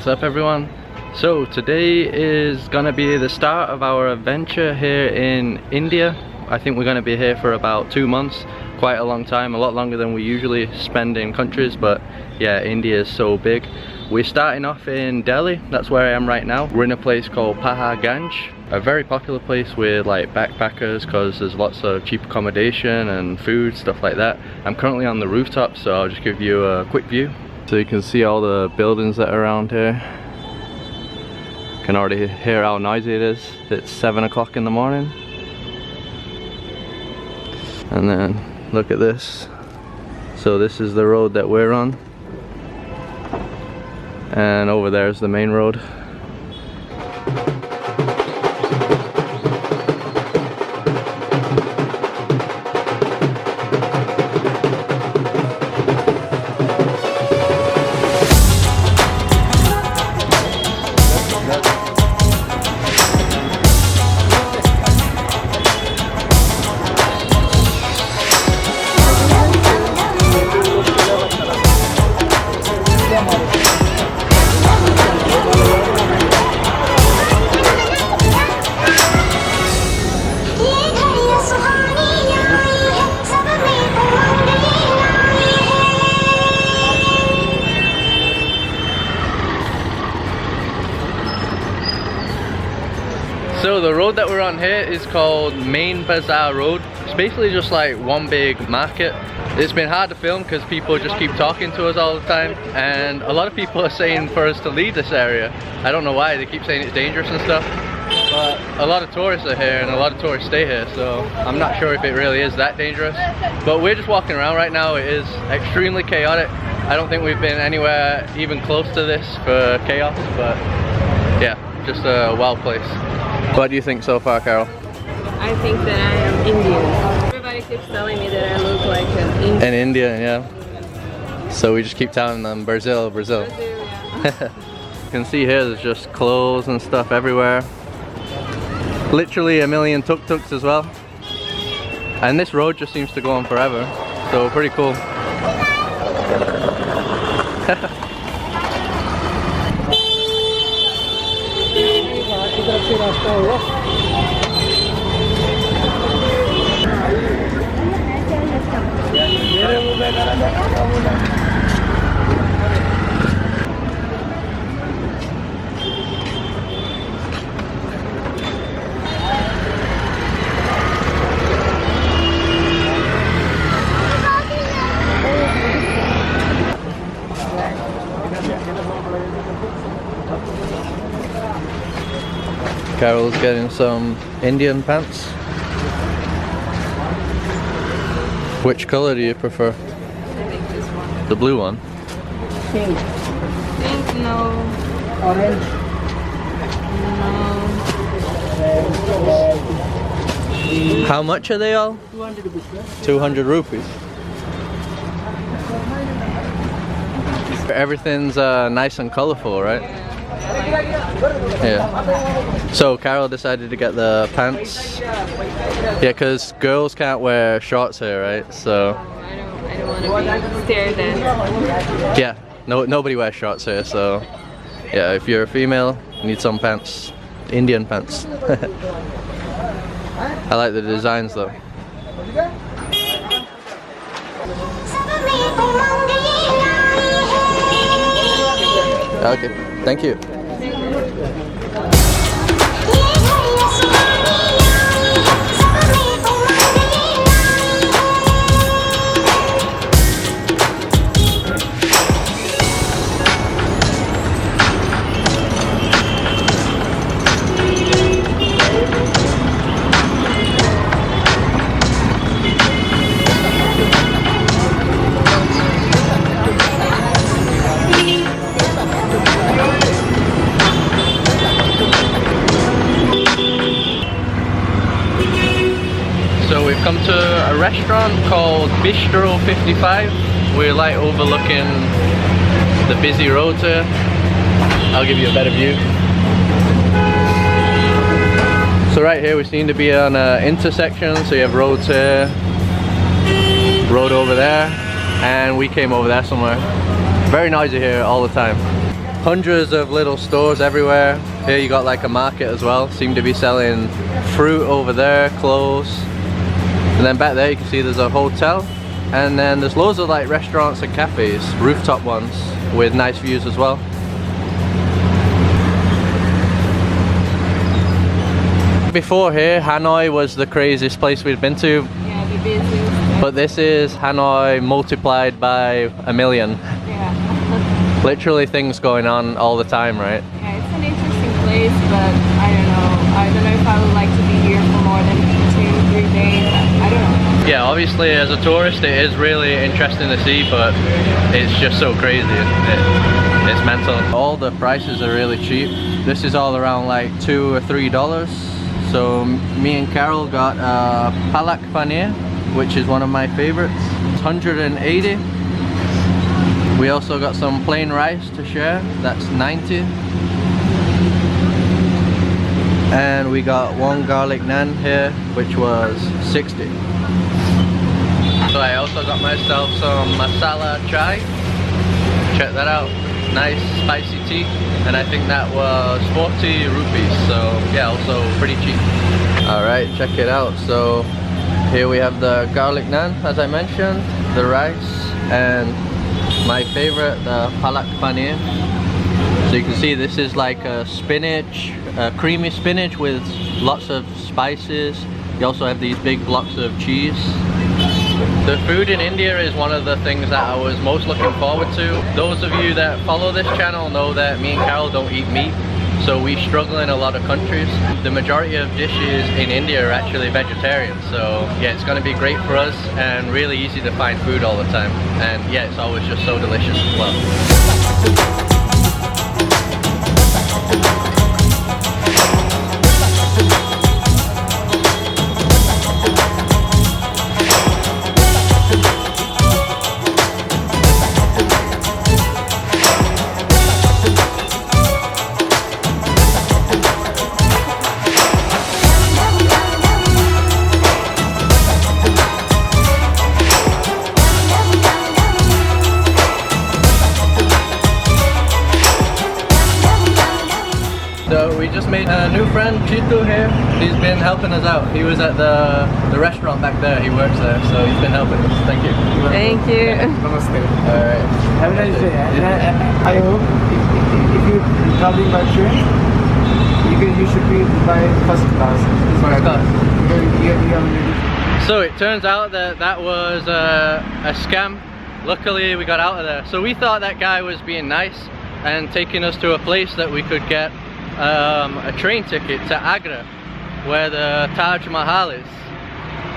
What's up everyone? So today is gonna be the start of our adventure here in India. I think we're gonna be here for about 2 months, quite a long time, a lot longer than we usually spend in countries, but yeah, India is so big. We're starting off in Delhi, that's where I am right now. We're in a place called Paharganj, a very popular place with like backpackers because there's lots of cheap accommodation and food, stuff like that. I'm currently on the rooftop, so I'll just give you a quick view. So you can see all the buildings that are around here. You can already hear how noisy it is. It's 7 o'clock in the morning. And then look at this. So this is the road that we're on. And over there is the main road. So the road that we're on here is called Main Bazaar Road. It's basically just like one big market. It's been hard to film because people just keep talking to us all the time, and a lot of people are saying for us to leave this area. I don't know why, they keep saying it's dangerous and stuff, but a lot of tourists are here and a lot of tourists stay here, so I'm not sure if it really is that dangerous. But we're just walking around right now. It is extremely chaotic. I don't think we've been anywhere even close to this for chaos, but yeah, just a wild place. What do you think so far, Carol? I think that I am Indian. Everybody keeps telling me that I look like an Indian. An Indian, yeah. So we just keep telling them Brazil, Brazil. Yeah. You can see here there's just clothes and stuff everywhere. Literally a million tuk-tuks as well. And this road just seems to go on forever. So pretty cool. Carol's getting some Indian pants. Which color do you prefer? I think this one. The blue one? Pink. Pink, no. Orange. No. How much are they all? 200 rupees. 200 rupees. Everything's nice and colorful, right? Yeah. So Carol decided to get the pants. Yeah, because girls can't wear shorts here, right? So I don't want to be stared at. yeah, nobody wears shorts here. So yeah, if you're a female, you need some pants, Indian pants. I like the designs though. Okay, thank you. So we've come to a restaurant called Bistro 55. We're like overlooking the busy roads here. I'll give you a better view. So right here we seem to be on an intersection, so you have roads here, road over there, and we came over there somewhere. Very noisy here all the time. Hundreds of little stores everywhere. Here you got like a market as well. Seem to be selling fruit over there, clothes. And then back there you can see there's a hotel. And then there's loads of like restaurants and cafes, rooftop ones with nice views as well. Before here, Hanoi was the craziest place we'd been to. Yeah, the busiest. But this is Hanoi multiplied by a million. Yeah. Literally things going on all the time, right? Yeah, it's an interesting place, but I don't know. I don't know if I would like to be here for more than 2-3 days. I don't know. Yeah, obviously as a tourist it is really interesting to see, but it's just so crazy. It's mental. All the prices are really cheap. This is all around like $2 or $3. So me and Carol got palak paneer, which is one of my favorites. It's 180. We also got some plain rice to share. That's 90. And we got one garlic naan here, which was 60. So I also got myself some masala chai. Check that out. Nice spicy tea, and I think that was 40 rupees, so yeah, also pretty cheap. Alright, check it out. So here we have the garlic naan, as I mentioned, the rice, and my favorite, the palak paneer. So you can see this is like a spinach, creamy spinach with lots of spices. You also have these big blocks of cheese. The food in India is one of the things that I was most looking forward to. Those of you that follow this channel know that me and Carol don't eat meat, so we struggle in a lot of countries. The majority of dishes in India are actually vegetarian, so yeah, it's going to be great for us and really easy to find food all the time. And yeah, it's always just so delicious as well. So we just made a new friend, Chitu, here. He's been helping us out. He was at the restaurant back there. He works there, so he's been helping us. Thank you. Thank you. Namaste. Alright. Have a nice day. I hope if you're traveling by train, you should be by first class. First class. You So it turns out that that was a scam. Luckily we got out of there. So we thought that guy was being nice and taking us to a place that we could get a train ticket to Agra, where the Taj Mahal is.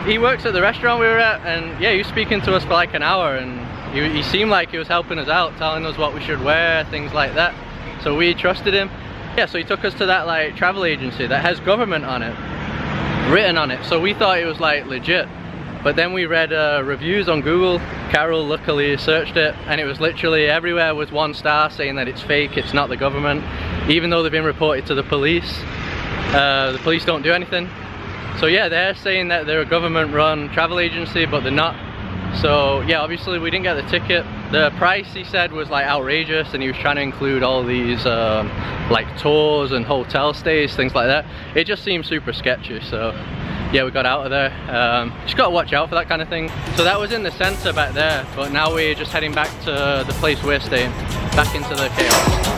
He works at the restaurant we were at, and yeah, he was speaking to us for like an hour, and he seemed like he was helping us out, telling us what we should wear, things like that. So we trusted him. Yeah, so he took us to that like travel agency that has government on it, written on it. So we thought it was like legit. But then we read reviews on Google. Carol luckily searched it, and it was literally everywhere was 1 star saying that it's fake, it's not the government, even though they've been reported to the police. The police don't do anything. So yeah, they're saying that they're a government run travel agency, but they're not. So yeah, obviously we didn't get the ticket. The price, he said, was like outrageous, and he was trying to include all these like tours and hotel stays, things like that. It just seemed super sketchy. So yeah, we got out of there. Just gotta watch out for that kind of thing. So that was in the center back there, but now we're just heading back to the place we're staying, back into the chaos.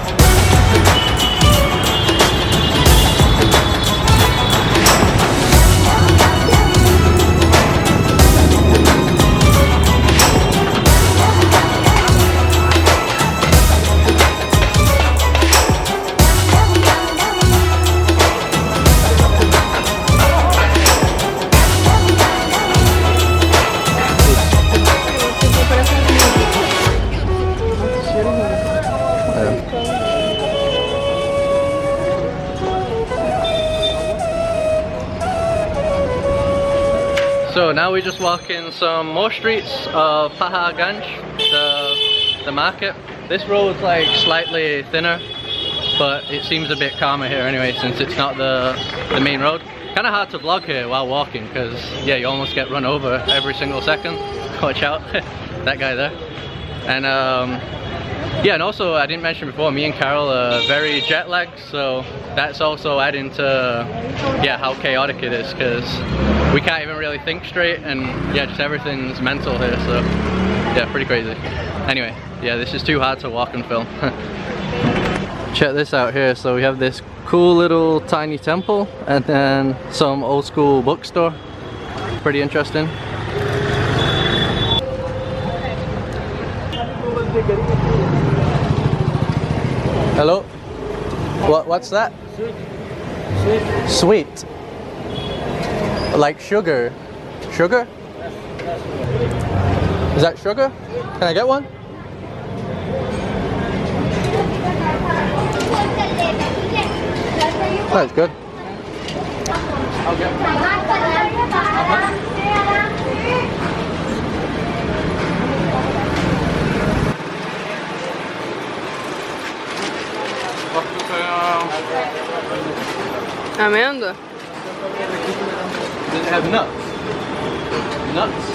So now we're just walking some more streets of Paharganj, the market. This road's like slightly thinner, but it seems a bit calmer here anyway, since it's not the main road. Kind of hard to vlog here while walking, because yeah, you almost get run over every single second. Watch out, that guy there. And Yeah, and also I didn't mention before, me and Carol are very jet lagged, so that's also adding to how chaotic it is, because we can't even really think straight, and yeah, just everything's mental here, so yeah, pretty crazy. Anyway, yeah, this is too hard to walk and film. Check this out here. So we have this cool little tiny temple and then some old school bookstore. Pretty interesting. Hello? What's that? Sweet. Sweet. Like sugar. Sugar? Is that sugar? Can I get one? That's good. I'll get Amanda. Does it have nuts? Nuts?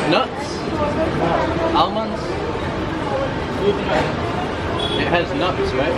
Nuts? Almonds? It has nuts, right?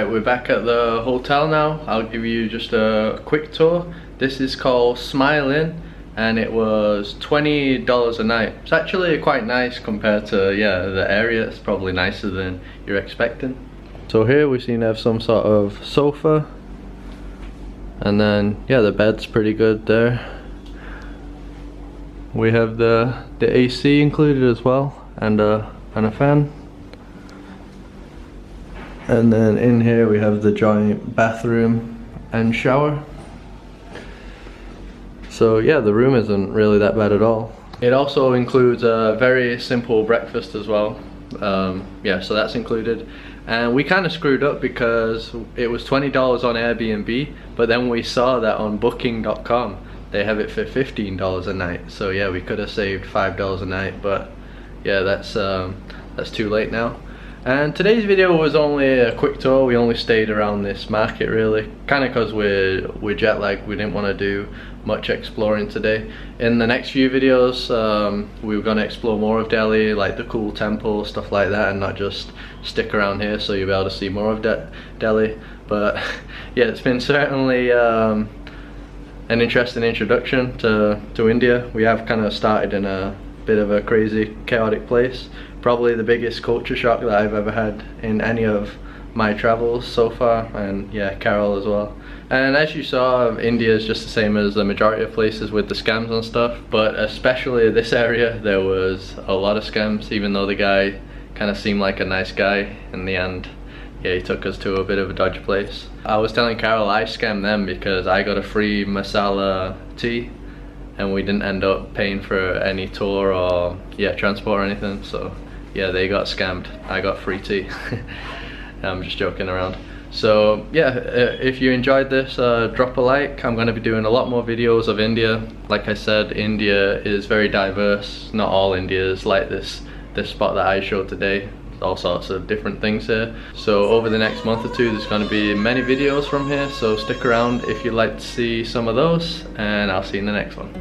We're back at the hotel now. I'll give you just a quick tour. This is called Smile Inn and it was $20 a night. It's actually quite nice compared to the area. It's probably nicer than you're expecting. So here we seem to have some sort of sofa, and then the bed's pretty good there. We have the AC included as well, and a fan. And then in here we have the giant bathroom and shower. So yeah, the room isn't really that bad at all. It also includes a very simple breakfast as well. So that's included. And we kind of screwed up because it was $20 on Airbnb, but then we saw that on booking.com they have it for $15 a night. So yeah, we could have saved $5 a night, but yeah, that's too late now. And today's video was only a quick tour. We only stayed around this market really, kind of because we're jet lagged. We didn't want to do much exploring today. In the next few videos we were going to explore more of Delhi, like the cool temple, stuff like that, and not just stick around here, so you'll be able to see more of Delhi. But yeah, it's been certainly an interesting introduction to India. We have kind of started in a bit of a crazy, chaotic place. Probably the biggest culture shock that I've ever had in any of my travels so far, and yeah, Carol as well. And as you saw, India is just the same as the majority of places with the scams and stuff, but especially this area there was a lot of scams, even though the guy kind of seemed like a nice guy. In the end, yeah, he took us to a bit of a dodgy place. I was telling Carol I scammed them because I got a free masala tea and we didn't end up paying for any tour or transport or anything, so yeah, they got scammed. I got free tea. I'm just joking around. So yeah, if you enjoyed this, drop a like. I'm going to be doing a lot more videos of India. Like I said, India is very diverse. Not all India is like this spot that I showed today. There's all sorts of different things here. So over the next month or two there's going to be many videos from here, so stick around if you'd like to see some of those, and I'll see you in the next one.